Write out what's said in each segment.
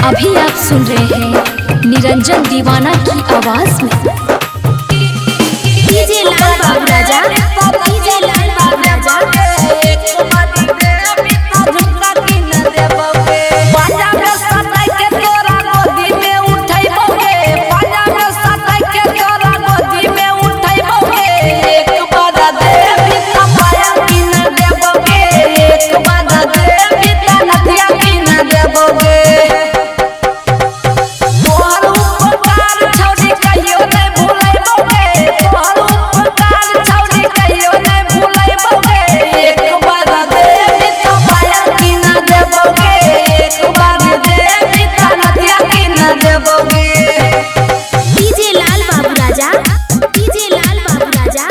अभी आप सुन रहे हैं निरंजन दीवाना की आवाज में डीजे लाल बाबू राजा, डीजे लाल बाबू राजा। डीजे लाल बाबू राजा, डीजे लाल बाबू राजा।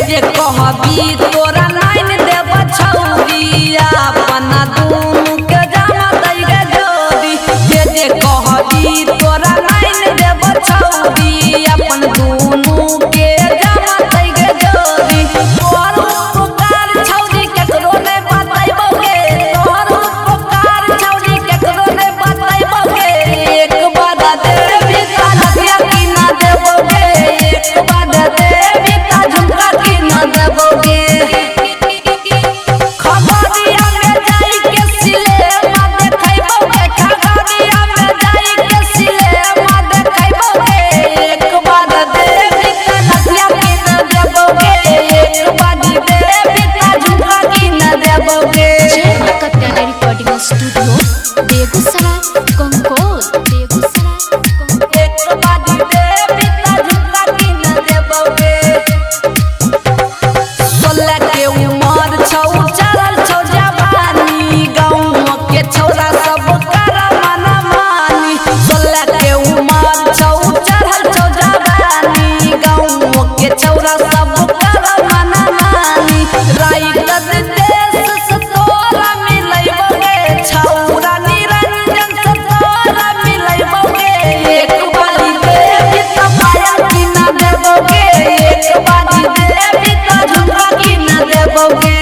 जे कहबी तोरा लाइन देव छौरिया अपना दूनु के जामा दई गे जोड़ी। जे कहबी तोरा लाइन देव छौरी अपन दूनु के जामा दई गे जोड़ी। तोहर उपकार छौरी केकरो नहीं बतैबोगे, तोहर उपकार छौरी केकरो नहीं बतैबोगे। एक बार देवी का लगिया की ना देबोगे, एक बार देवी का झुमका की ना देबोगे। खगड़िया में जाई के सिनेमा देखैबोगे, खगड़िया में जाई के सिनेमा देखैबोगे। एक बार देवी का लगिया की ना देबोगे, एक बार देवी का झुमका की ना देबोगे। Katyayani recording studio Begusarai कंकोल, Begusarai कंकोल। एक बार देवी का झुमका की ना देबोगे। 16 के उमर छौ चढ़ल छौ जवानी, गाँव के छौरा सब कर मना मानी। 16 के उमर छौ चढ़ल छौ जवानी, गाँव के छौरा सब कर मना मानी। राइत देश से तोरा मिलैबोगे, छौरा निरंजन से तोरा मिलैबोगे। एक बारी देवी त पायल की ना देबोगे, एक बारी देवी त झुमका की ना देबोगे।